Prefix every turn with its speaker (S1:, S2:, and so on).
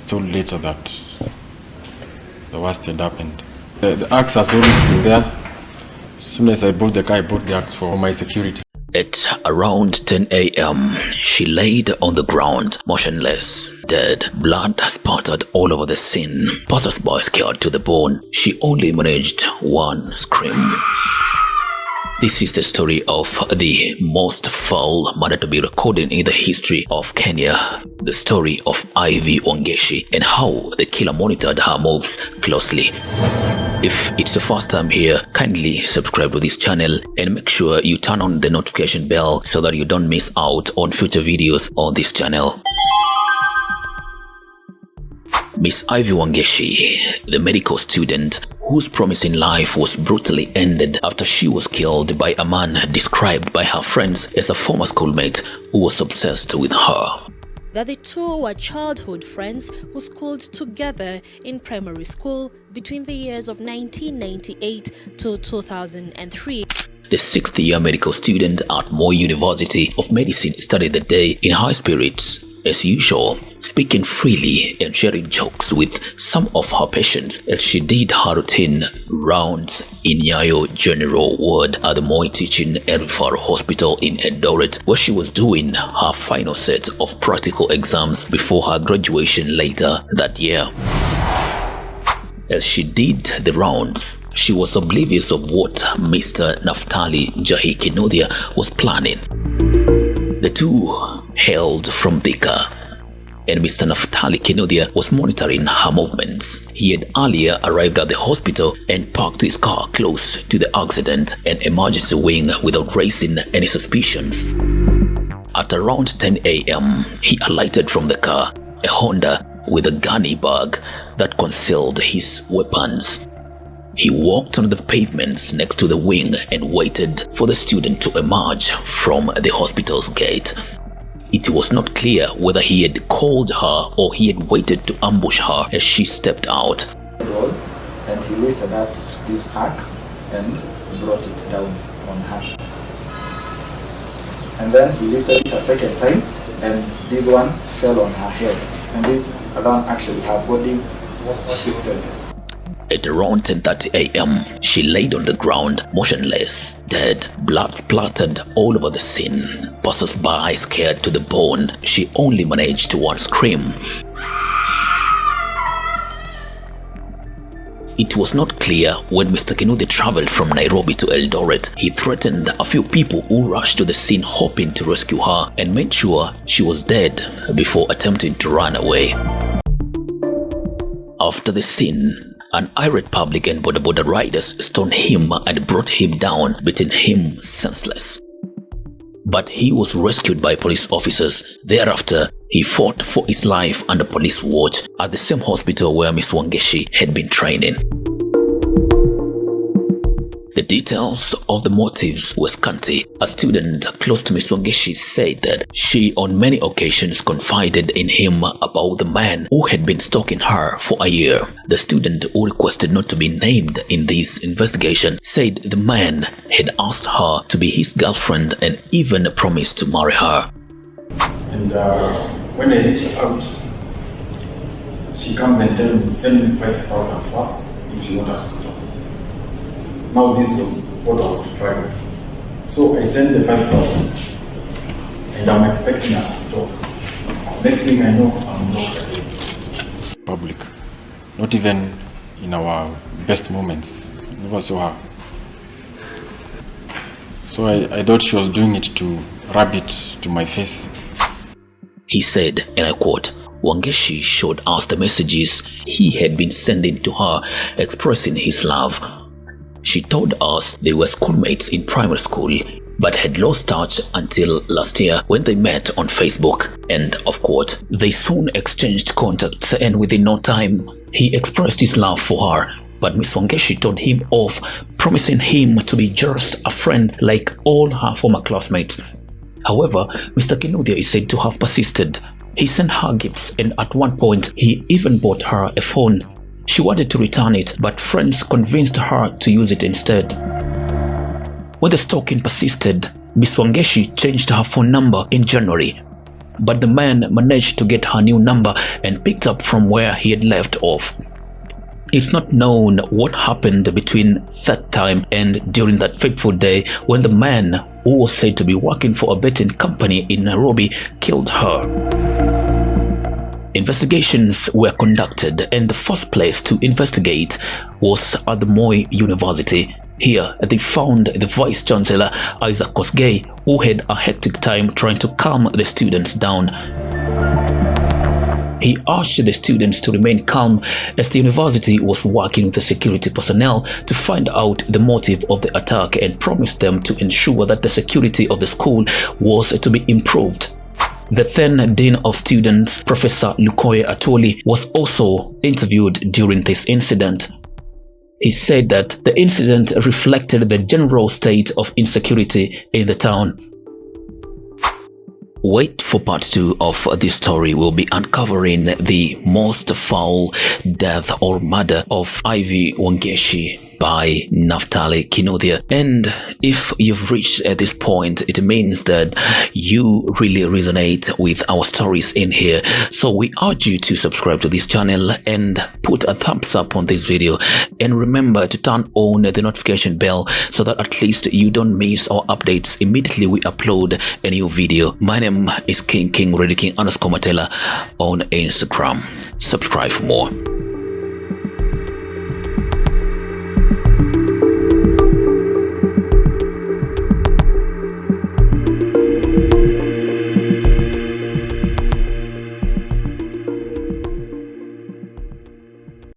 S1: told later that the worst had happened. The axe has always been there. As soon as I bought the car, I bought the axe for my security.
S2: At around 10 a.m., she laid on the ground, motionless, dead. Blood spattered all over the scene. Passers-by scared to the bone. She only managed one scream. This is the story of the most foul murder to be recorded in the history of Kenya. The story of Ivy Wangechi and how the killer monitored her moves closely. If it's the first time here, kindly subscribe to this channel and make sure you turn on the notification bell so that you don't miss out on future videos on this channel. Miss Ivy Wangechi, the medical student whose promising life was brutally ended after she was killed by a man described by her friends as a former schoolmate who was obsessed with her.
S3: That the two were childhood friends who schooled together in primary school between the years of 1998 to 2003.
S2: The sixth-year medical student at Moi University of Medicine started the day in high spirits, as usual, speaking freely and sharing jokes with some of her patients as she did her routine rounds in Nyayo General Ward at the Moi Teaching and Referral Hospital in Eldoret, where she was doing her final set of practical exams before her graduation later that year. As she did the rounds, she was oblivious of what Mr. Naftali Kinuthia was planning. The two hailed from Thika, and Mr. Naftali Kinuthia was monitoring her movements. He had earlier arrived at the hospital and parked his car close to the accident and emergency wing without raising any suspicions. At around 10 a.m., he alighted from the car, a Honda with a gunny bag that concealed his weapons. He walked on the pavements next to the wing and waited for the student to emerge from the hospital's gate. It was not clear whether he had called her or he had waited to ambush her as she stepped out.
S4: And he lifted up this axe and brought it down on her. And then he lifted it a second time, and this one fell on her head. And this alone actually her body shifted.
S2: At around 10:30 a.m., she laid on the ground, motionless, dead. Blood splattered all over the scene. Passers-by scared to the bone. She only managed one scream. It was not clear when Mr. Kinuthia traveled from Nairobi to Eldoret. He threatened a few people who rushed to the scene hoping to rescue her and made sure she was dead before attempting to run away. After the scene, an irate public and border riders stoned him and brought him down, beating him senseless. But he was rescued by police officers. Thereafter, he fought for his life under police watch at the same hospital where Miss Wangechi had been training. The details of the motives were scanty. A student close to Miss Wangechi said that she on many occasions confided in him about the man who had been stalking her for a year. The student, who requested not to be named in this investigation, said the man had asked her to be his girlfriend and even promised to marry her.
S1: And when I reach out, she comes and tells me, send me 5,000 first if you want us to talk. Now this was what I was preparing. So I sent the 5,000 and I'm expecting us to talk. Next thing I know, I'm not public. Not even in our best moments. Never saw her. So I thought she was doing it to rub it to my face.
S2: He said, and I quote, Wangechi showed us the messages he had been sending to her expressing his love. She told us they were schoolmates in primary school, but had lost touch until last year when they met on Facebook. End of quote. They soon exchanged contacts, and within no time, he expressed his love for her. But Miss Wangechi told him off, promising him to be just a friend like all her former classmates. However, Mr. Kinuthia is said to have persisted. He sent her gifts, and at one point, he even bought her a phone. She wanted to return it, but friends convinced her to use it instead. When the stalking persisted, Miss Wangechi changed her phone number in January. but the man managed to get her new number and picked up from where he had left off. It's not known what happened between that time and during that fateful day when the man who was said to be working for a betting company in Nairobi killed her. Investigations were conducted, and the first place to investigate was at the Moi University. Here, they found the Vice Chancellor, Isaac Kosgei, who had a hectic time trying to calm the students down. He urged the students to remain calm as the university was working with the security personnel to find out the motive of the attack and promised them to ensure that the security of the school was to be improved. The then Dean of Students, Professor Lukoye Atoli, was also interviewed during this incident. He said that the incident reflected the general state of insecurity in the town. Wait for part 2 of this story. We'll be uncovering the most foul death or murder of Ivy Wangechi by Naftali Kinuthia. And if you've reached at this point, it means that you really resonate with our stories in here. So we urge you to subscribe to this channel and put a thumbs up on this video, and remember to turn on the notification bell so that at least you don't miss our updates immediately we upload a new video. My name is King Matela on Instagram. Subscribe for more.